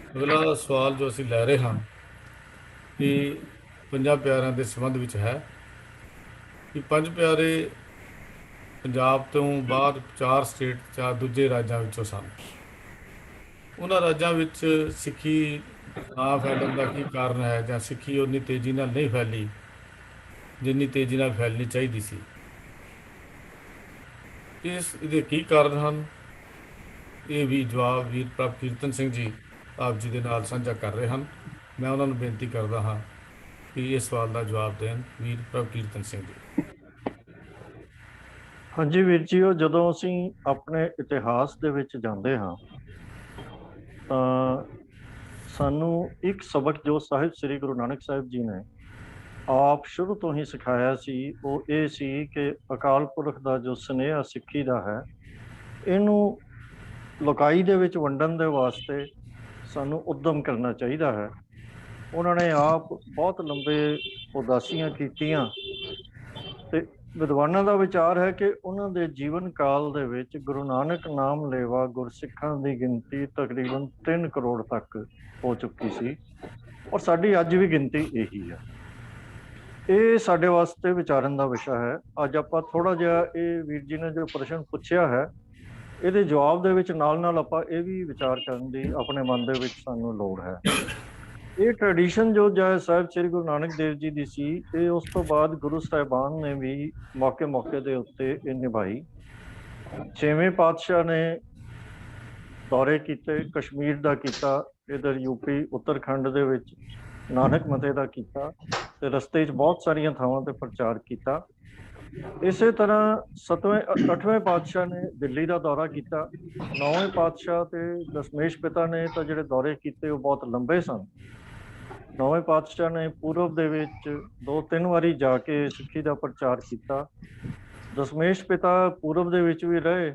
ਅਗਲਾ ਸਵਾਲ ਜੋ ਅਸੀਂ ਲੈ ਰਹੇ ਹਾਂ ਇਹ ਪੰਜਾਂ ਪਿਆਰਿਆਂ ਦੇ ਸੰਬੰਧ ਵਿੱਚ ਹੈ ਕਿ ਪੰਜ ਪਿਆਰੇ ਪੰਜਾਬ ਤੋਂ ਬਾਅਦ ਚਾਰ ਸਟੇਟ, ਚਾਰ ਦੂਜੇ ਰਾਜਾਂ ਵਿੱਚੋਂ ਸਨ। ਉਹਨਾਂ ਰਾਜਾਂ ਵਿੱਚ ਸਿੱਖੀ ਨਾ ਫੈਲਣ ਦਾ ਕੀ ਕਾਰਨ ਹੈ, ਜਾਂ ਸਿੱਖੀ ਉਨੀ ਤੇਜ਼ੀ ਨਾਲ ਨਹੀਂ ਫੈਲੀ ਜਿੰਨੀ ਤੇਜ਼ੀ ਨਾਲ ਫੈਲਣੀ ਚਾਹੀਦੀ ਸੀ। ਇਹਦੇ ਕੀ ਕਾਰਨ ਹਨ, ਇਹ ਵੀ ਜਵਾਬ ਵੀਰ ਪ੍ਰਭ ਕੀਰਤਨ ਸਿੰਘ ਜੀ ਆਪ ਜੀ ਦੇ ਨਾਲ ਸਾਂਝਾ ਕਰ ਰਹੇ ਹਨ। ਮੈਂ ਉਹਨਾਂ ਨੂੰ ਬੇਨਤੀ ਕਰਦਾ ਹਾਂ ਕਿ ਇਸ ਸਵਾਲ ਦਾ ਜਵਾਬ ਦੇਣ ਵੀਰ ਪ੍ਰਭ ਕੀਰਤਨ ਸਿੰਘ ਜੀ। ਹਾਂਜੀ ਵੀਰ ਜੀ, ਉਹ ਜਦੋਂ ਅਸੀਂ ਆਪਣੇ ਇਤਿਹਾਸ ਦੇ ਵਿੱਚ ਜਾਂਦੇ ਹਾਂ ਤਾਂ ਸਾਨੂੰ ਇੱਕ ਸਬਕ ਜੋ ਸਾਹਿਬ ਸ੍ਰੀ ਗੁਰੂ ਨਾਨਕ ਸਾਹਿਬ ਜੀ ਨੇ ਆਪ ਸ਼ੁਰੂ ਤੋਂ ਹੀ ਸਿਖਾਇਆ ਸੀ, ਉਹ ਇਹ ਸੀ ਕਿ ਅਕਾਲ ਪੁਰਖ ਦਾ ਜੋ ਸੁਨੇਹਾ ਸਿੱਖੀ ਦਾ ਹੈ, ਇਹਨੂੰ ਲੋਕਾਈ ਦੇ ਵਿੱਚ ਵੰਡਣ ਦੇ ਵਾਸਤੇ ਸਾਨੂੰ ਉਦਮ ਕਰਨਾ ਚਾਹੀਦਾ ਹੈ। ਉਹਨਾਂ ਨੇ ਆਪ ਬਹੁਤ ਲੰਬੇ ਉਦਾਸੀਆਂ ਕੀਤੀਆਂ ਤੇ ਵਿਦਵਾਨਾਂ ਦਾ ਵਿਚਾਰ ਹੈ ਕਿ ਉਹਨਾਂ ਦੇ ਜੀਵਨ ਕਾਲ ਦੇ ਵਿੱਚ ਗੁਰੂ ਨਾਨਕ ਨਾਮ ਲੇਵਾ ਗੁਰਸਿੱਖਾਂ ਦੀ ਗਿਣਤੀ ਤਕਰੀਬਨ 3 ਕਰੋੜ ਤੱਕ ਹੋ ਚੁੱਕੀ ਸੀ, ਔਰ ਸਾਡੀ ਅੱਜ ਵੀ ਗਿਣਤੀ ਇਹੀ ਹੈ। ਇਹ ਸਾਡੇ ਵਾਸਤੇ ਵਿਚਾਰਨ ਦਾ ਵਿਸ਼ਾ ਹੈ। ਅੱਜ ਆਪਾਂ ਥੋੜਾ ਜਿਹਾ ਇਹ ਵੀਰ ਜੀ ਨੇ ਜੋ ਪ੍ਰਸ਼ਨ ਪੁੱਛਿਆ ਹੈ, ਇਹਦੇ ਜਵਾਬ ਦੇ ਵਿੱਚ ਨਾਲ ਨਾਲ ਆਪਾਂ ਇਹ ਵੀ ਵਿਚਾਰ ਕਰਨ ਦੀ ਆਪਣੇ ਮਨ ਦੇ ਵਿੱਚ ਸਾਨੂੰ ਲੋੜ ਹੈ। ਇਹ ਟ੍ਰੈਡੀਸ਼ਨ ਜੋ ਸਾਹਿਬ ਸ੍ਰੀ ਗੁਰੂ ਨਾਨਕ ਦੇਵ ਜੀ ਦੀ ਸੀ, ਇਹ ਉਸ ਤੋਂ ਬਾਅਦ ਗੁਰੂ ਸਾਹਿਬਾਨ ਨੇ ਵੀ ਮੌਕੇ ਮੌਕੇ ਦੇ ਉੱਤੇ ਇਹ ਨਿਭਾਈ। 6ਵੇਂ ਪਾਤਸ਼ਾਹ ਨੇ ਦੌਰੇ ਕੀਤੇ, ਕਸ਼ਮੀਰ ਦਾ ਕੀਤਾ, ਇਧਰ ਯੂਪੀ ਉੱਤਰਾਖੰਡ ਦੇ ਵਿੱਚ ਨਾਨਕ ਮਤੇ ਦਾ ਕੀਤਾ, ਤੇ ਰਸਤੇ 'ਚ ਬਹੁਤ ਸਾਰੀਆਂ ਥਾਵਾਂ ਤੇ ਪ੍ਰਚਾਰ ਕੀਤਾ। ਇਸੇ ਤਰ੍ਹਾਂ 8ਵੇਂ ਪਾਤਸ਼ਾਹ ਨੇ ਦਿੱਲੀ ਦਾ ਦੌਰਾ ਕੀਤਾ। 9ਵੇਂ ਪਾਤਸ਼ਾਹ ਤੇ ਦਸ਼ਮੇਸ਼ ਪਿਤਾ ਨੇ ਤਾਂ ਜਿਹੜੇ ਦੌਰੇ ਕੀਤੇ ਉਹ ਬਹੁਤ ਲੰਬੇ ਸਨ। 9ਵੇਂ ਪਾਤਸ਼ਾਹ ਨੇ ਪੂਰਬ ਦੇ ਵਿੱਚ 2-3 ਵਾਰੀ ਜਾ ਕੇ ਸਿੱਖੀ ਦਾ ਪ੍ਰਚਾਰ ਕੀਤਾ। ਦਸ਼ਮੇਸ਼ ਪਿਤਾ ਪੂਰਬ ਦੇ ਵਿੱਚ ਵੀ ਰਹੇ,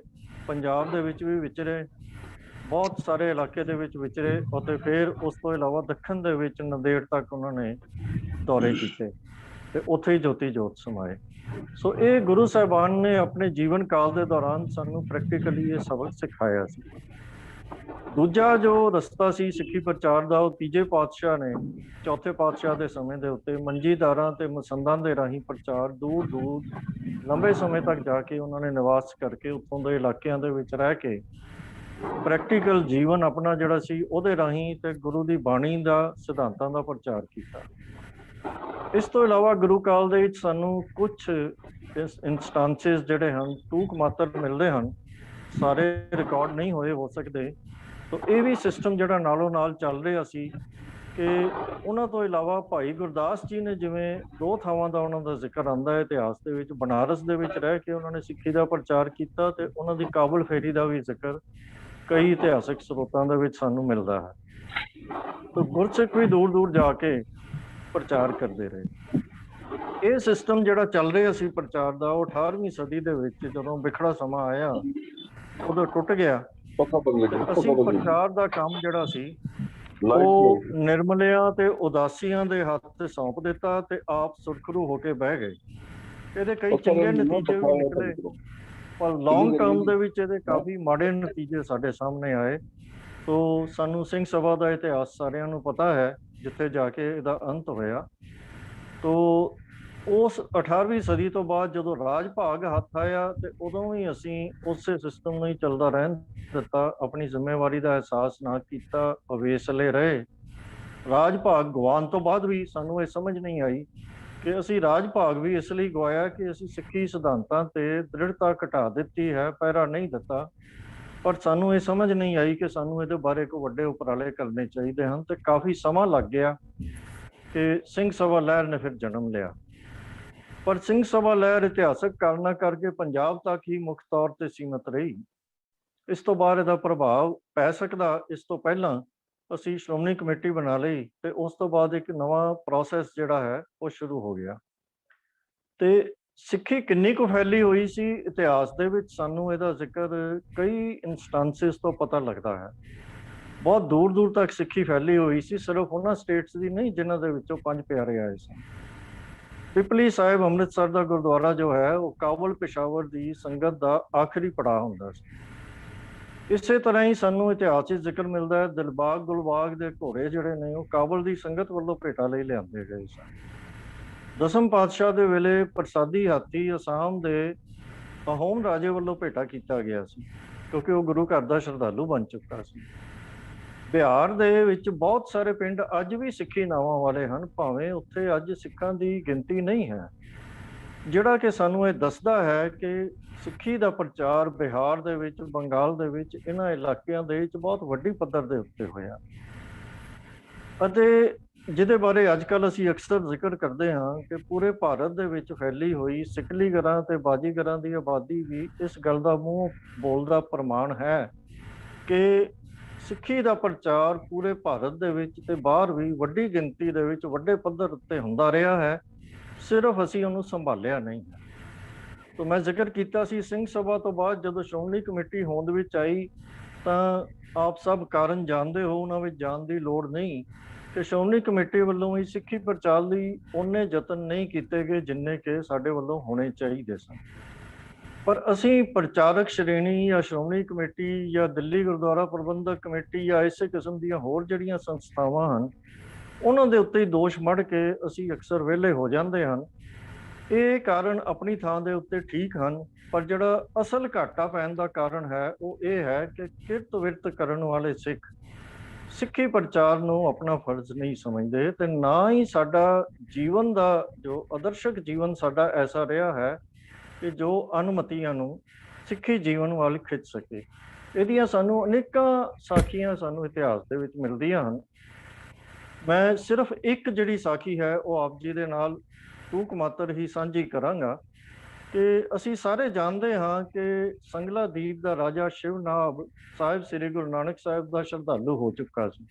ਪੰਜਾਬ ਦੇ ਵਿੱਚ ਵੀ ਵਿਚਰੇ, ਬਹੁਤ ਸਾਰੇ ਇਲਾਕੇ ਦੇ ਵਿੱਚ ਵਿਚਰੇ, ਅਤੇ ਫਿਰ ਉਸ ਤੋਂ ਇਲਾਵਾ ਦੱਖਣ ਦੇ ਵਿੱਚ ਨੰਦੇੜ ਤੱਕ ਉਹਨਾਂ ਨੇ ਦੌਰੇ ਕੀਤੇ ਤੇ ਉੱਥੇ ਹੀ ਜੋਤੀ ਜੋਤ ਸਮਾਏ। ਸੋ ਇਹ ਗੁਰੂ ਸਾਹਿਬਾਨ ਨੇ ਆਪਣੇ ਜੀਵਨ ਕਾਲ ਦੇ ਦੌਰਾਨ ਸਾਨੂੰ ਪ੍ਰੈਕਟੀਕਲੀ ਇਹ ਸਬਕ ਸਿਖਾਇਆ ਸੀ। ਦੂਜਾ ਜੋ ਰਸਤਾ ਸੀ ਸਿੱਖੀ ਪ੍ਰਚਾਰ ਦਾ, ਉਹ 3 ਪਾਤਸ਼ਾਹ ਨੇ 4ਥੇ ਪਾਤਸ਼ਾਹ ਦੇ ਸਮੇਂ ਦੇ ਉੱਤੇ ਮੰਜੀਦਾਰਾਂ ਤੇ ਮਸੰਦਾਂ ਦੇ ਰਾਹੀਂ ਪ੍ਰਚਾਰ ਦੂਰ ਦੂਰ ਲੰਬੇ ਸਮੇਂ ਤੱਕ ਜਾ ਕੇ ਉਹਨਾਂ ਨੇ ਨਿਵਾਸ ਕਰਕੇ ਉੱਥੋਂ ਦੇ ਇਲਾਕਿਆਂ ਦੇ ਵਿੱਚ ਰਹਿ ਕੇ ਪ੍ਰੈਕਟੀਕਲ ਜੀਵਨ ਆਪਣਾ ਜਿਹੜਾ ਸੀ ਉਹਦੇ ਰਾਹੀਂ ਤੇ ਗੁਰੂ ਦੀ ਬਾਣੀ ਦਾ ਸਿਧਾਂਤਾਂ ਦਾ ਪ੍ਰਚਾਰ ਕੀਤਾ। ਇਸ ਤੋਂ ਇਲਾਵਾ ਗੁਰੂ ਕਾਲ ਦੇ ਵਿੱਚ ਸਾਨੂੰ ਕੁਝ ਇੰਸਟੈਂਸਸ ਜਿਹੜੇ ਹਨ ਟੂਕ ਮਾਤਰ ਮਿਲਦੇ ਹਨ, ਸਾਰੇ ਰਿਕਾਰਡ ਨਹੀਂ ਹੋਏ ਹੋ ਸਕਦੇ। ਤਾਂ ਇਹ ਵੀ ਸਿਸਟਮ ਜਿਹੜਾ ਨਾਲੋਂ ਨਾਲ ਚੱਲ ਰਿਹਾ ਸੀ ਕਿ ਉਹਨਾਂ ਤੋਂ ਇਲਾਵਾ ਭਾਈ ਗੁਰਦਾਸ ਜੀ ਨੇ ਜਿਵੇਂ 2 ਥਾਵਾਂ ਦਾ ਉਹਨਾਂ ਦਾ ਜ਼ਿਕਰ ਆਉਂਦਾ ਹੈ ਇਤਿਹਾਸ ਦੇ ਵਿੱਚ। ਬਨਾਰਸ ਦੇ ਵਿੱਚ ਰਹਿ ਕੇ ਉਹਨਾਂ ਨੇ ਸਿੱਖੀ ਦਾ ਪ੍ਰਚਾਰ ਕੀਤਾ, ਤੇ ਉਹਨਾਂ ਦੀ ਕਾਬਲ ਫੇਰੀ ਦਾ ਵੀ ਜ਼ਿਕਰ ਕਈ ਇਤਿਹਾਸਕ ਸਰੋਤਾਂ ਦੇ ਵਿੱਚ ਸਾਨੂੰ ਮਿਲਦਾ ਹੈ। ਤਾਂ ਗੁਰਸਿੱਖ ਵੀ ਦੂਰ ਦੂਰ ਜਾ ਕੇ ਪ੍ਰਚਾਰ ਕਰਦੇ ਰਹੇ। ਇਹ ਸਿਸਟਮ ਜਿਹੜਾ ਚੱਲ ਰਿਹਾ ਸੀ ਪ੍ਰਚਾਰ ਦਾ, ਉਹ 18ਵੀਂ ਸਦੀ ਦੇ ਵਿੱਚ ਜਦੋਂ ਵਿਖੜਾ ਸਮਾਂ ਆਇਆ ਉਦੋਂ ਟੁੱਟ ਗਿਆ। ਅਸੀਂ ਪ੍ਰਚਾਰ ਦਾ ਕੰਮ ਜਿਹੜਾ ਸੀ ਉਹ ਨਿਰਮਲਿਆਂ ਤੇ ਉਦਾਸੀਆਂ ਦੇ ਹੱਥ ਤੇ ਸੌਂਪ ਦਿੱਤਾ ਤੇ ਆਪ ਸੁਰਖਰੂ ਹੋ ਕੇ ਬਹਿ ਗਏ। ਇਹਦੇ ਕਈ ਚੰਗੇ ਨਤੀਜੇ ਵੀ ਨਿਕਲੇ, ਪਰ ਲੌਂਗ ਟਰਮ ਦੇ ਵਿੱਚ ਇਹਦੇ ਕਾਫੀ ਮਾੜੇ ਨਤੀਜੇ ਸਾਡੇ ਸਾਹਮਣੇ ਆਏ। ਤੋ ਸਾਨੂੰ ਸਿੰਘ ਸਭਾ ਦਾ ਇਤਿਹਾਸ ਸਾਰਿਆਂ ਨੂੰ ਪਤਾ ਹੈ, ਜਿੱਥੇ ਜਾ ਕੇ ਇਹਦਾ ਅੰਤ ਹੋਇਆ। ਤੋ ਉਸ 18ਵੀਂ ਸਦੀ ਤੋਂ ਬਾਅਦ ਜਦੋਂ ਰਾਜ ਭਾਗ ਹੱਥ ਆਇਆ, ਤੇ ਉਦੋਂ ਹੀ ਅਸੀਂ ਉਸੇ ਸਿਸਟਮ ਨੂੰ ਹੀ ਚੱਲਦਾ ਰਹਿਣ ਦਿੱਤਾ, ਆਪਣੀ ਜ਼ਿੰਮੇਵਾਰੀ ਦਾ ਅਹਿਸਾਸ ਨਾ ਕੀਤਾ, ਅਵੇਸਲੇ ਰਹੇ। ਰਾਜ ਭਾਗ ਗਵਾਉਣ ਤੋਂ ਬਾਅਦ ਵੀ ਸਾਨੂੰ ਇਹ ਸਮਝ ਨਹੀਂ ਆਈ ਕਿ ਅਸੀਂ ਰਾਜ ਭਾਗ ਵੀ ਇਸ ਲਈ ਗਵਾਇਆ ਕਿ ਅਸੀਂ ਸਿੱਖੀ ਸਿਧਾਂਤਾਂ ਤੇ ਦ੍ਰਿੜਤਾ ਘਟਾ ਦਿੱਤੀ ਹੈ, ਪਹਿਰਾ ਨਹੀਂ ਦਿੱਤਾ। ਪਰ ਸਾਨੂੰ ਇਹ ਸਮਝ ਨਹੀਂ ਆਈ ਕਿ ਸਾਨੂੰ ਇਹਦੇ ਬਾਰੇ ਕੋਈ ਵੱਡੇ ਉਪਰਾਲੇ ਕਰਨੇ ਚਾਹੀਦੇ ਹਨ, ਤੇ ਕਾਫੀ ਸਮਾਂ ਲੱਗ ਗਿਆ ਕਿ ਸਿੰਘ ਸਭਾ ਲਹਿਰ ਨੇ ਫਿਰ ਜਨਮ ਲਿਆ। ਪਰ ਸਿੰਘ ਸਭਾ ਲਹਿਰ ਇਤਿਹਾਸਕ ਕਾਰਨਾਂ ਕਰਕੇ ਪੰਜਾਬ ਤੱਕ ਹੀ ਮੁੱਖ ਤੌਰ ਤੇ ਸੀਮਤ ਰਹੀ। ਇਸ ਤੋਂ ਬਾਅਦ ਇਹਦਾ ਪ੍ਰਭਾਵ ਪੈ ਸਕਦਾ, ਇਸ ਤੋਂ ਪਹਿਲਾਂ ਅਸੀਂ ਸ਼੍ਰੋਮਣੀ ਕਮੇਟੀ ਬਣਾ ਲਈ, ਤੇ ਉਸ ਤੋਂ ਬਾਅਦ ਇੱਕ ਨਵਾਂ ਪ੍ਰੋਸੈਸ ਜਿਹੜਾ ਹੈ ਉਹ ਸ਼ੁਰੂ ਹੋ ਗਿਆ। ਤੇ ਸਿੱਖੀ ਕਿੰਨੀ ਕੁ ਫੈਲੀ ਹੋਈ ਸੀ ਇਤਿਹਾਸ ਦੇ ਵਿੱਚ, ਸਾਨੂੰ ਇਹਦਾ ਜ਼ਿਕਰ ਕਈ ਇੰਸਟੈਂਸਸ ਤੋਂ ਪਤਾ ਲੱਗਦਾ ਹੈ। ਬਹੁਤ ਦੂਰ ਦੂਰ ਤੱਕ ਸਿੱਖੀ ਫੈਲੀ ਹੋਈ ਸੀ, ਸਿਰਫ ਉਹਨਾਂ ਸਟੇਟਸ ਦੀ ਨਹੀਂ ਜਿਨ੍ਹਾਂ ਦੇ ਵਿੱਚੋਂ 5 ਪਿਆਰੇ ਆਏ ਸਨ। ਪਿਪਲੀ ਸਾਹਿਬ ਅੰਮ੍ਰਿਤਸਰ ਦਾ ਗੁਰਦੁਆਰਾ ਜੋ ਹੈ ਉਹ ਕਾਬਲ ਪੇਸ਼ਾਵਰ ਦੀ ਸੰਗਤ ਦਾ ਆਖਰੀ ਪੜਾਅ ਹੁੰਦਾ ਸੀ। ਇਸੇ ਤਰ੍ਹਾਂ ਹੀ ਸਾਨੂੰ ਇਤਿਹਾਸ 'ਚ ਜ਼ਿਕਰ ਮਿਲਦਾ ਹੈ, ਦਿਲਬਾਗ ਗੁਲਬਾਗ ਦੇ ਘੋੜੇ ਜਿਹੜੇ ਨੇ ਉਹ ਕਾਬਲ ਦੀ ਸੰਗਤ ਵੱਲੋਂ ਭੇਟਾ ਲਈ ਲਿਆਂਦੇ ਗਏ ਸਨ। ਦਸਮ ਪਾਤਸ਼ਾਹ ਦੇ ਵੇਲੇ ਪ੍ਰਸਾਦੀ ਹਾਥੀ ਅਸਾਮ ਦੇ ਅਹੋਮ ਰਾਜੇ ਵੱਲੋਂ ਭੇਟਾ ਕੀਤਾ ਗਿਆ ਸੀ, ਕਿਉਂਕਿ ਉਹ ਗੁਰੂ ਘਰ ਦਾ ਸ਼ਰਧਾਲੂ ਬਣ ਚੁੱਕਾ ਸੀ। ਬਿਹਾਰ ਦੇ ਵਿੱਚ ਬਹੁਤ ਸਾਰੇ ਪਿੰਡ ਅੱਜ ਵੀ ਸਿੱਖੀ ਨਾਵਾਂ ਵਾਲੇ ਹਨ, ਭਾਵੇਂ ਉੱਥੇ ਅੱਜ ਸਿੱਖਾਂ ਦੀ ਗਿਣਤੀ ਨਹੀਂ ਹੈ, ਜਿਹੜਾ ਕਿ ਸਾਨੂੰ ਇਹ ਦੱਸਦਾ ਹੈ ਕਿ ਸਿੱਖੀ ਦਾ ਪ੍ਰਚਾਰ ਬਿਹਾਰ ਦੇ ਵਿੱਚ, ਬੰਗਾਲ ਦੇ ਵਿੱਚ, ਇਹਨਾਂ ਇਲਾਕਿਆਂ ਦੇ ਵਿੱਚ ਬਹੁਤ ਵੱਡੀ ਪੱਧਰ ਦੇ ਉੱਤੇ ਹੋਇਆ, ਅਤੇ ਜਿਹਦੇ ਬਾਰੇ ਅੱਜ ਕੱਲ੍ਹ ਅਸੀਂ ਅਕਸਰ ਜ਼ਿਕਰ ਕਰਦੇ ਹਾਂ ਕਿ ਪੂਰੇ ਭਾਰਤ ਦੇ ਵਿੱਚ ਫੈਲੀ ਹੋਈ ਸਿਕਲੀਗਰਾਂ ਤੇ ਬਾਜੀਗਰਾਂ ਦੀ ਆਬਾਦੀ ਵੀ ਇਸ ਗੱਲ ਦਾ ਮੂੰਹ ਬੋਲਦਾ ਪ੍ਰਮਾਣ ਹੈ ਕਿ ਸਿੱਖੀ ਦਾ ਪ੍ਰਚਾਰ ਪੂਰੇ ਭਾਰਤ ਦੇ ਵਿੱਚ ਤੇ ਬਾਹਰ ਵੀ ਵੱਡੀ ਗਿਣਤੀ ਦੇ ਵਿੱਚ ਵੱਡੇ ਪੱਧਰ ਉੱਤੇ ਹੁੰਦਾ ਰਿਹਾ ਹੈ, ਸਿਰਫ ਅਸੀਂ ਉਹਨੂੰ ਸੰਭਾਲਿਆ ਨਹੀਂ ਹੈ। ਤਾਂ ਮੈਂ ਜ਼ਿਕਰ ਕੀਤਾ ਸੀ ਸਿੰਘ ਸਭਾ ਤੋਂ ਬਾਅਦ ਜਦੋਂ ਸ਼੍ਰੋਮਣੀ ਕਮੇਟੀ ਹੋਂਦ ਵਿੱਚ ਆਈ ਤਾਂ ਆਪ ਸਭ ਕਾਰਨ ਜਾਣਦੇ ਹੋ, ਉਹਨਾਂ ਵਿੱਚ ਜਾਣ ਦੀ ਲੋੜ ਨਹੀਂ ਕਿ ਸ਼੍ਰੋਮਣੀ ਕਮੇਟੀ ਵੱਲੋਂ ਹੀ ਸਿੱਖੀ ਪ੍ਰਚਾਰ ਲਈ ਉਹਨੇ ਯਤਨ ਨਹੀਂ ਕੀਤੇ ਗਏ ਜਿੰਨੇ ਕਿ ਸਾਡੇ ਵੱਲੋਂ ਹੋਣੇ ਚਾਹੀਦੇ ਸਨ। ਪਰ ਅਸੀਂ ਪ੍ਰਚਾਰਕ ਸ਼੍ਰੇਣੀ ਜਾਂ ਸ਼੍ਰੋਮਣੀ ਕਮੇਟੀ ਜਾਂ ਦਿੱਲੀ ਗੁਰਦੁਆਰਾ ਪ੍ਰਬੰਧਕ ਕਮੇਟੀ ਜਾਂ ਇਸੇ ਕਿਸਮ ਦੀਆਂ ਹੋਰ ਜਿਹੜੀਆਂ ਸੰਸਥਾਵਾਂ ਹਨ, ਉਹਨਾਂ ਦੇ ਉੱਤੇ ਹੀ ਦੋਸ਼ ਮੜ ਕੇ ਅਸੀਂ ਅਕਸਰ ਵਿਹਲੇ ਹੋ ਜਾਂਦੇ ਹਨ। ਇਹ ਕਾਰਨ ਆਪਣੀ ਥਾਂ ਦੇ ਉੱਤੇ ਠੀਕ ਹਨ, ਪਰ ਜਿਹੜਾ ਅਸਲ ਘਾਟਾ ਪੈਣ ਦਾ ਕਾਰਨ ਹੈ ਉਹ ਇਹ ਹੈ ਕਿ ਕਿਰਤ ਵਿਰਤ ਕਰਨ ਵਾਲੇ ਸਿੱਖ ਸਿੱਖੀ ਪ੍ਰਚਾਰ ਨੂੰ ਆਪਣਾ ਫਰਜ਼ ਨਹੀਂ ਸਮਝਦੇ, ਤੇ ਨਾ ਹੀ ਸਾਡਾ ਜੀਵਨ ਦਾ ਜੋ ਆਦਰਸ਼ਕ ਜੀਵਨ ਸਾਡਾ ਐਸਾ ਰਿਹਾ ਹੈ ਕਿ ਜੋ ਅਨੁਮਤੀਆਂ ਨੂੰ ਸਿੱਖੀ ਜੀਵਨ ਵੱਲ ਖਿੱਚ ਸਕੇ। ਇਹਦੀਆਂ ਸਾਨੂੰ ਅਨੇਕਾਂ ਸਾਖੀਆਂ ਸਾਨੂੰ ਇਤਿਹਾਸ ਦੇ ਵਿੱਚ ਮਿਲਦੀਆਂ ਹਨ। ਮੈਂ ਸਿਰਫ ਇੱਕ ਜਿਹੜੀ ਸਾਖੀ ਹੈ ਉਹ ਆਪ ਜੀ ਦੇ ਨਾਲ ਟੂਕ ਮਾਤਰ ਹੀ ਸਾਂਝੀ ਕਰਾਂਗਾ ਕਿ ਅਸੀਂ ਸਾਰੇ ਜਾਣਦੇ ਹਾਂ ਕਿ ਸੰਗਲਾ ਦੀਪ ਦਾ ਰਾਜਾ ਸ਼ਿਵਨਾਭ ਸਾਹਿਬ ਸ੍ਰੀ ਗੁਰੂ ਨਾਨਕ ਸਾਹਿਬ ਦਾ ਸ਼ਰਧਾਲੂ ਹੋ ਚੁੱਕਾ ਸੀ,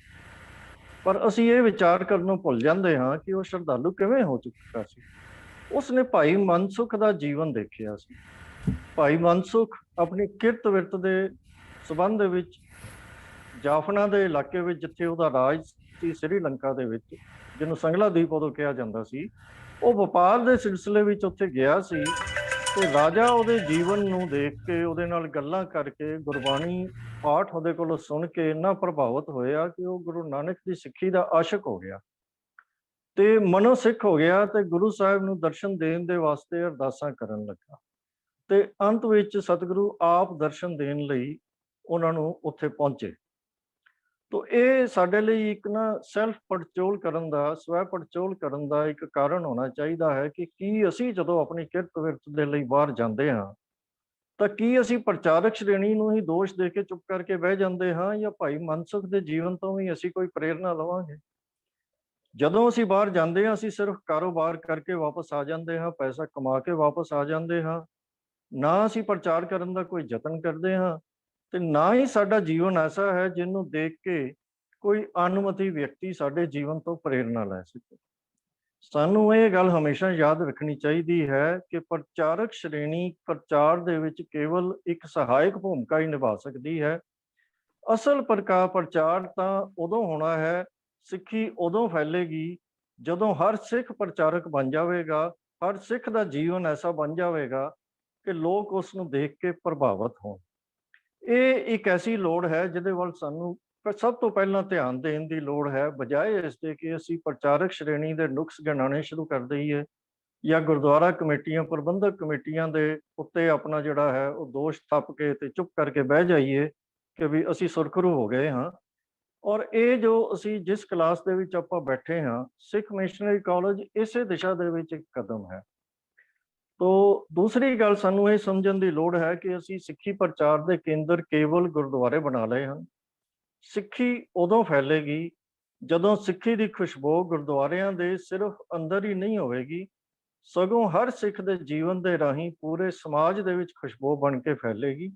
ਪਰ ਅਸੀਂ ਇਹ ਵਿਚਾਰ ਕਰਨੋਂ ਭੁੱਲ ਜਾਂਦੇ ਹਾਂ ਕਿ ਉਹ ਸ਼ਰਧਾਲੂ ਕਿਵੇਂ ਹੋ ਚੁੱਕਾ ਸੀ। ਉਸਨੇ ਭਾਈ ਮਨਸੁਖ ਦਾ ਜੀਵਨ ਦੇਖਿਆ ਸੀ। ਭਾਈ ਮਨਸੁਖ ਆਪਣੀ ਕਿਰਤ ਵਿਰਤ ਦੇ ਸਬੰਧ ਵਿੱਚ ਜਾਫਨਾ ਦੇ ਇਲਾਕੇ ਵਿੱਚ, ਜਿੱਥੇ ਉਹਦਾ ਰਾਜ ਸੀ ਸ੍ਰੀਲੰਕਾ ਦੇ ਵਿੱਚ, ਜਿਹਨੂੰ ਸੰਗਲਾ ਦੀਪ ਉਦੋਂ ਕਿਹਾ ਜਾਂਦਾ ਸੀ, ਉਹ ਵਪਾਰ ਦੇ ਸਿਲਸਿਲੇ ਵਿੱਚ ਉੱਥੇ ਗਿਆ ਸੀ ਤੇ ਰਾਜਾ ਉਹਦੇ ਜੀਵਨ ਨੂੰ ਦੇਖ ਕੇ, ਉਹਦੇ ਨਾਲ ਗੱਲਾਂ ਕਰਕੇ, ਗੁਰਬਾਣੀ ਪਾਠ ਉਹਦੇ ਕੋਲੋਂ ਸੁਣ ਕੇ ਇੰਨਾ ਪ੍ਰਭਾਵਿਤ ਹੋਇਆ ਕਿ ਉਹ ਗੁਰੂ ਨਾਨਕ ਦੀ ਸਿੱਖੀ ਦਾ ਆਸ਼ਿਕ ਹੋ ਗਿਆ ਤੇ ਮਨੋ ਸਿੱਖ ਹੋ ਗਿਆ ਤੇ ਗੁਰੂ ਸਾਹਿਬ ਨੂੰ ਦਰਸ਼ਨ ਦੇਣ ਦੇ ਵਾਸਤੇ ਅਰਦਾਸਾਂ ਕਰਨ ਲੱਗਾ ਤੇ ਅੰਤ ਵਿੱਚ ਸਤਿਗੁਰੂ ਆਪ ਦਰਸ਼ਨ ਦੇਣ ਲਈ ਉਹਨਾਂ ਨੂੰ ਉੱਥੇ ਪਹੁੰਚੇ। ਤੋ ਇਹ ਸਾਡੇ ਲਈ ਇੱਕ ਨਾ ਸੈਲਫ ਪੜਚੋਲ ਕਰਨ ਦਾ, ਸਵੈ ਪੜਚੋਲ ਕਰਨ ਦਾ ਇੱਕ ਕਾਰਨ ਹੋਣਾ ਚਾਹੀਦਾ ਹੈ ਕਿ ਕੀ ਅਸੀਂ ਜਦੋਂ ਆਪਣੀ ਕਿਰਤ ਵਿਰਤ ਦੇ ਲਈ ਬਾਹਰ ਜਾਂਦੇ ਹਾਂ ਤਾਂ ਕੀ ਅਸੀਂ ਪ੍ਰਚਾਰਕ ਸ਼੍ਰੇਣੀ ਨੂੰ ਹੀ ਦੋਸ਼ ਦੇ ਕੇ ਚੁੱਪ ਕਰਕੇ ਬਹਿ ਜਾਂਦੇ ਹਾਂ, ਜਾਂ ਭਾਈ ਮਨਸੁਖ ਦੇ ਜੀਵਨ ਤੋਂ ਵੀ ਅਸੀਂ ਕੋਈ ਪ੍ਰੇਰਨਾ ਲਵਾਂਗੇ? ਜਦੋਂ ਅਸੀਂ ਬਾਹਰ ਜਾਂਦੇ ਹਾਂ ਅਸੀਂ ਸਿਰਫ ਕਾਰੋਬਾਰ ਕਰਕੇ ਵਾਪਸ ਆ ਜਾਂਦੇ ਹਾਂ, ਪੈਸਾ ਕਮਾ ਕੇ ਵਾਪਸ ਆ ਜਾਂਦੇ ਹਾਂ, ਨਾ ਅਸੀਂ ਪ੍ਰਚਾਰ ਕਰਨ ਦਾ ਕੋਈ ਯਤਨ ਕਰਦੇ ਹਾਂ ਤੇ ਨਾ ਹੀ ਸਾਡਾ ਜੀਵਨ ਐਸਾ ਹੈ ਜਿਹਨੂੰ ਦੇਖ ਕੇ ਕੋਈ ਅਨੁਮਤੀ ਵਿਅਕਤੀ ਸਾਡੇ ਜੀਵਨ ਤੋਂ ਪ੍ਰੇਰਨਾ ਲੈ ਸਕੇ। ਸਾਨੂੰ ਇਹ ਗੱਲ ਹਮੇਸ਼ਾ ਯਾਦ ਰੱਖਣੀ ਚਾਹੀਦੀ ਹੈ ਕਿ ਪ੍ਰਚਾਰਕ ਸ਼੍ਰੇਣੀ ਪ੍ਰਚਾਰ ਦੇ ਵਿੱਚ ਕੇਵਲ ਇੱਕ ਸਹਾਇਕ ਭੂਮਿਕਾ ਹੀ ਨਿਭਾ ਸਕਦੀ ਹੈ। ਅਸਲ ਪ੍ਰਚਾਰ ਤਾਂ ਉਦੋਂ ਹੋਣਾ ਹੈ, ਸਿੱਖੀ ਉਦੋਂ ਫੈਲੇਗੀ ਜਦੋਂ ਹਰ ਸਿੱਖ ਪ੍ਰਚਾਰਕ ਬਣ ਜਾਵੇਗਾ, ਹਰ ਸਿੱਖ ਦਾ ਜੀਵਨ ਐਸਾ ਬਣ ਜਾਵੇਗਾ ਕਿ ਲੋਕ ਉਸ ਨੂੰ ਦੇਖ ਕੇ ਪ੍ਰਭਾਵਿਤ ਹੋਣ। ਇਹ ਇੱਕ ਐਸੀ ਲੋੜ ਹੈ ਜਿਹਦੇ ਵੱਲ ਸਾਨੂੰ ਸਭ ਤੋਂ ਪਹਿਲਾਂ ਧਿਆਨ ਦੇਣ ਦੀ ਲੋੜ ਹੈ, ਬਜਾਏ ਇਸ ਦੇ ਕਿ ਅਸੀਂ ਪ੍ਰਚਾਰਕ ਸ਼੍ਰੇਣੀ ਦੇ ਨੁਕਸ ਗਿਣਾਉਣੇ ਸ਼ੁਰੂ ਕਰ ਦਈਏ ਜਾਂ ਗੁਰਦੁਆਰਾ ਕਮੇਟੀਆਂ, ਪ੍ਰਬੰਧਕ ਕਮੇਟੀਆਂ ਦੇ ਉੱਤੇ ਆਪਣਾ ਜਿਹੜਾ ਹੈ ਉਹ ਦੋਸ਼ ਥੱਪ ਕੇ ਤੇ ਚੁੱਪ ਕਰਕੇ ਬਹਿ ਜਾਈਏ ਕਿ ਵੀ ਅਸੀਂ ਸੁਰਖਰੂ ਹੋ ਗਏ ਹਾਂ। ਔਰ ਇਹ ਜੋ ਅਸੀਂ ਜਿਸ ਕਲਾਸ ਦੇ ਵਿੱਚ ਆਪਾਂ ਬੈਠੇ ਹਾਂ, ਸਿੱਖ ਮਿਸ਼ਨਰੀ ਕਾਲਜ ਇਸੇ ਦਿਸ਼ਾ ਦੇ ਵਿੱਚ ਇੱਕ ਕਦਮ ਹੈ। ਤੋ ਦੂਸਰੀ ਗੱਲ ਸਾਨੂੰ ਇਹ ਸਮਝਣ ਦੀ ਲੋੜ ਹੈ ਕਿ ਅਸੀਂ ਸਿੱਖੀ ਪ੍ਰਚਾਰ ਦੇ ਕੇਂਦਰ ਕੇਵਲ ਗੁਰਦੁਆਰੇ ਬਣਾ ਲਏ ਹਨ। ਸਿੱਖੀ ਉਦੋਂ ਫੈਲੇਗੀ ਜਦੋਂ ਸਿੱਖੀ ਦੀ ਖੁਸ਼ਬੂ ਗੁਰਦੁਆਰਿਆਂ ਦੇ ਸਿਰਫ ਅੰਦਰ ਹੀ ਨਹੀਂ ਹੋਵੇਗੀ, ਸਗੋਂ ਹਰ ਸਿੱਖ ਦੇ ਜੀਵਨ ਦੇ ਰਾਹੀਂ ਪੂਰੇ ਸਮਾਜ ਦੇ ਵਿੱਚ ਖੁਸ਼ਬੂ ਬਣ ਕੇ ਫੈਲੇਗੀ।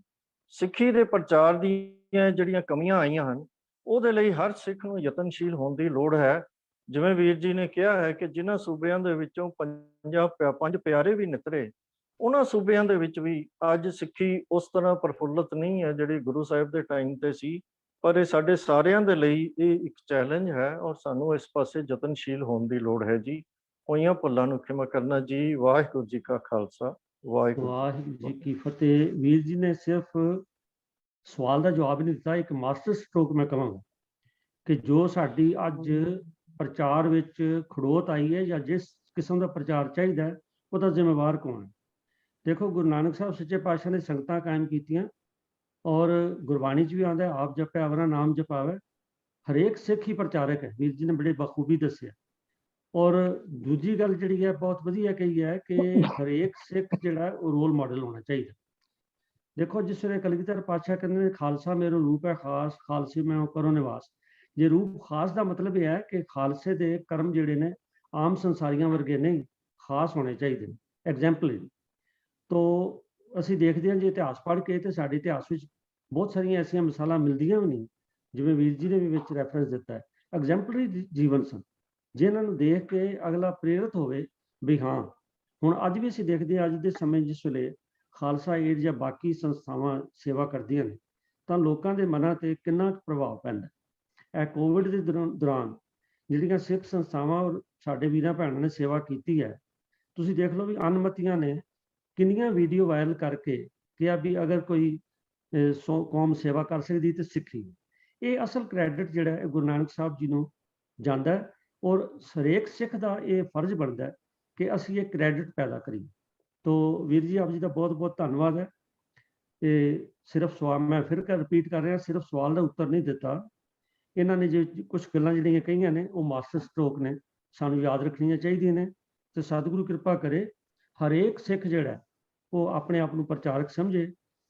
ਸਿੱਖੀ ਦੇ ਪ੍ਰਚਾਰ ਦੀਆਂ ਜਿਹੜੀਆਂ ਕਮੀਆਂ ਆਈਆਂ ਹਨ ਉਹਦੇ ਲਈ ਹਰ ਸਿੱਖ ਨੂੰ ਯਤਨਸ਼ੀਲ ਹੋਣ ਦੀ ਲੋੜ ਹੈ। ਜਿਵੇਂ ਵੀਰ ਜੀ ਨੇ ਕਿਹਾ ਹੈ ਕਿ ਜਿਨ੍ਹਾਂ ਸੂਬਿਆਂ ਦੇ ਵਿੱਚੋਂ ਪੰਜ ਪਿਆਰੇ ਵੀ ਨਿਤਰੇ, ਉਹਨਾਂ ਸੂਬਿਆਂ ਦੇ ਵਿੱਚ ਵੀ ਅੱਜ ਸਿੱਖੀ ਉਸ ਤਰ੍ਹਾਂ ਪ੍ਰਫੁੱਲਤ ਨਹੀਂ ਹੈ ਜਿਹੜੀ ਗੁਰੂ ਸਾਹਿਬ ਦੇ ਟਾਈਮ ਤੇ ਸੀ, ਪਰ ਇਹ ਸਾਡੇ ਸਾਰਿਆਂ ਦੇ ਲਈ ਇਹ ਇੱਕ ਚੈਲੰਜ ਹੈ ਔਰ ਸਾਨੂੰ ਇਸ ਪਾਸੇ ਯਤਨਸ਼ੀਲ ਹੋਣ ਦੀ ਲੋੜ ਹੈ ਜੀ। ਹੋਈਆਂ ਭੁੱਲਾਂ ਨੂੰ ਖਿਮਾ ਕਰਨਾ ਜੀ। ਵਾਹਿਗੁਰੂ ਜੀ ਕਾ ਖਾਲਸਾ, ਵਾਹਿਗੁਰੂ ਜੀ ਕੀ ਫਤਿਹ। ਵੀਰ ਜੀ ਨੇ ਸਿਰਫ ਸਵਾਲ ਦਾ ਜਵਾਬ ਨਹੀਂ ਦਿੱਤਾ। ਇੱਕ ਮਾਸਟਰ ਸਟ੍ਰੋਕ ਮੈਂ ਕਹਾਂਗਾ ਕਿ ਜੋ ਸਾਡੀ ਅੱਜ ਪ੍ਰਚਾਰ ਵਿੱਚ ਖੜੋਤ ਆਈ ਹੈ ਜਾਂ ਜਿਸ ਕਿਸਮ ਦਾ ਪ੍ਰਚਾਰ ਚਾਹੀਦਾ ਹੈ, ਉਹਦਾ ਜ਼ਿੰਮੇਵਾਰ ਕੌਣ ਹੈ? ਦੇਖੋ, ਗੁਰੂ ਨਾਨਕ ਸਾਹਿਬ ਸੱਚੇ ਪਾਤਸ਼ਾਹ ਨੇ ਸੰਗਤਾਂ ਕਾਇਮ ਕੀਤੀਆਂ, ਔਰ ਗੁਰਬਾਣੀ 'ਚ ਵੀ ਆਉਂਦਾ ਆਪ ਜਪਿਆ ਅਵਰਾ ਨਾਮ ਜਪਾਵੇ। ਹਰੇਕ ਸਿੱਖ ਹੀ ਪ੍ਰਚਾਰਕ ਹੈ, ਵੀਰ ਜੀ ਨੇ ਬੜੇ ਬਖੂਬੀ ਦੱਸਿਆ। ਔਰ ਦੂਜੀ ਗੱਲ ਜਿਹੜੀ ਹੈ ਬਹੁਤ ਵਧੀਆ ਕਹੀ ਹੈ ਕਿ ਹਰੇਕ ਸਿੱਖ ਜਿਹੜਾ ਉਹ ਰੋਲ ਮਾਡਲ ਹੋਣਾ ਚਾਹੀਦਾ। ਦੇਖੋ, ਜਿਸ ਵੇਲੇ ਕਲਗੀਧਰ ਪਾਤਸ਼ਾਹ ਕਹਿੰਦੇ ਨੇ ਖਾਲਸਾ ਮੇਰਾ ਰੂਪ ਹੈ ਖਾਸ, ਖਾਲਸੇ ਮੈਂ ਕਰੋ ਨਿਵਾਸ। ਜੇ ਰੂਪ ਖਾਸ ਦਾ ਮਤਲਬ ਇਹ ਹੈ ਕਿ ਖਾਲਸੇ ਦੇ ਕਰਮ ਜਿਹੜੇ ਨੇ ਆਮ ਸੰਸਾਰੀਆਂ ਵਰਗੇ ਨਹੀਂ, ਖਾਸ ਹੋਣੇ ਚਾਹੀਦੇ ਨੇ, ਐਗਜ਼ੈਂਪਲਰੀ। ਤੋ ਅਸੀਂ ਦੇਖਦੇ ਹਾਂ ਜੇ ਇਤਿਹਾਸ ਪੜ੍ਹ ਕੇ, ਤੇ ਸਾਡੇ ਇਤਿਹਾਸ ਵਿੱਚ ਬਹੁਤ ਸਾਰੀਆਂ ਐਸੀਆਂ ਮਿਸਾਲਾਂ ਮਿਲਦੀਆਂ ਵੀ ਨਹੀਂ, ਜਿਵੇਂ ਵੀਰ ਜੀ ਨੇ ਵੀ ਵਿੱਚ ਰੈਫਰੈਂਸ ਦਿੱਤਾ ਹੈ। ਐਗਜ਼ੈਂਪਲਰੀ ਜੀਵਨ ਸਨ, ਜਿਨ੍ਹਾਂ ਨੂੰ ਦੇਖ ਕੇ ਅਗਲਾ ਪ੍ਰੇਰਿਤ ਹੋਵੇ ਵੀ ਹਾਂ। ਹੁਣ ਅੱਜ ਵੀ ਅਸੀਂ ਦੇਖਦੇ ਹਾਂ, ਅੱਜ ਦੇ ਸਮੇਂ ਜਿਸ ਵੇਲੇ ਖਾਲਸਾ ਏਡ ਜਾਂ ਬਾਕੀ ਸੰਸਥਾਵਾਂ ਸੇਵਾ ਕਰਦੀਆਂ ਨੇ, ਤਾਂ ਲੋਕਾਂ ਦੇ ਮਨਾਂ ਤੇ ਕਿੰਨਾ ਪ੍ਰਭਾਵ ਪੈਂਦਾ। ਇਹ ਕੋਵਿਡ ਦੇ ਦੌਰਾਨ ਜਿਹੜੀਆਂ ਸਿੱਖ ਸੰਸਥਾਵਾਂ ਔਰ ਸਾਡੇ ਵੀਰਾਂ ਭੈਣਾਂ ਨੇ ਸੇਵਾ ਕੀਤੀ ਹੈ, ਤੁਸੀਂ ਦੇਖ ਲਓ ਵੀ ਅਨਮਤੀਆਂ ਨੇ ਕਿੰਨੀਆਂ ਵੀਡੀਓ ਵਾਇਰਲ ਕਰਕੇ ਕਿਹਾ ਵੀ ਅਗਰ ਕੋਈ ਕੌਮ ਸੇਵਾ ਕਰ ਸਕਦੀ ਤੇ ਸਿੱਖੀ। ਇਹ ਅਸਲ ਕ੍ਰੈਡਿਟ ਜਿਹੜਾ ਹੈ ਗੁਰੂ ਨਾਨਕ ਸਾਹਿਬ ਜੀ ਨੂੰ ਜਾਂਦਾ ਹੈ, ਔਰ ਹਰੇਕ ਸਿੱਖ ਦਾ ਇਹ ਫਰਜ਼ ਬਣਦਾ ਹੈ ਕਿ ਅਸੀਂ ਇਹ ਕ੍ਰੈਡਿਟ ਪੈਦਾ ਕਰੀਏ। ਤੋ ਵੀਰ ਜੀ, ਆਪ ਜੀ ਦਾ ਬਹੁਤ ਬਹੁਤ ਧੰਨਵਾਦ ਹੈ। ਤੇ ਸਿਰਫ ਸਵਾਲ ਮੈਂ ਫਿਰ ਰਿਪੀਟ ਕਰ ਰਿਹਾ, ਸਿਰਫ ਸਵਾਲ ਦਾ ਉੱਤਰ ਨਹੀਂ ਦਿੱਤਾ। ਇਹਨਾਂ ਨੇ ਜੇ ਕੁਝ ਗੱਲਾਂ ਜਿਹੜੀਆਂ ਕਹੀਆਂ ਨੇ ਉਹ ਮਾਸਟਰ ਸਟ੍ਰੋਕ ਨੇ, ਸਾਨੂੰ ਯਾਦ ਰੱਖਣੀਆਂ ਚਾਹੀਦੀਆਂ ਨੇ। ਤੇ ਸਤਿਗੁਰੂ ਕਿਰਪਾ ਕਰੇ ਹਰੇਕ ਸਿੱਖ ਜਿਹੜਾ ਉਹ ਆਪਣੇ ਆਪ ਨੂੰ ਪ੍ਰਚਾਰਕ ਸਮਝੇ।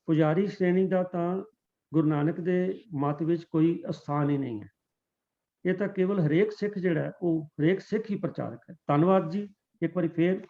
ਪੁਜਾਰੀ ਸ਼੍ਰੇਣੀ ਦਾ ਤਾਂ ਗੁਰੂ ਨਾਨਕ ਦੇ ਮਤ ਵਿੱਚ ਕੋਈ ਅਸਥਾਨ ਹੀ ਨਹੀਂ ਹੈ। ਇਹ ਤਾਂ ਕੇਵਲ ਹਰੇਕ ਸਿੱਖ ਜਿਹੜਾ ਉਹ ਹਰੇਕ ਸਿੱਖ ਹੀ ਪ੍ਰਚਾਰਕ ਹੈ। ਧੰਨਵਾਦ ਜੀ, ਇੱਕ ਵਾਰੀ ਫੇਰ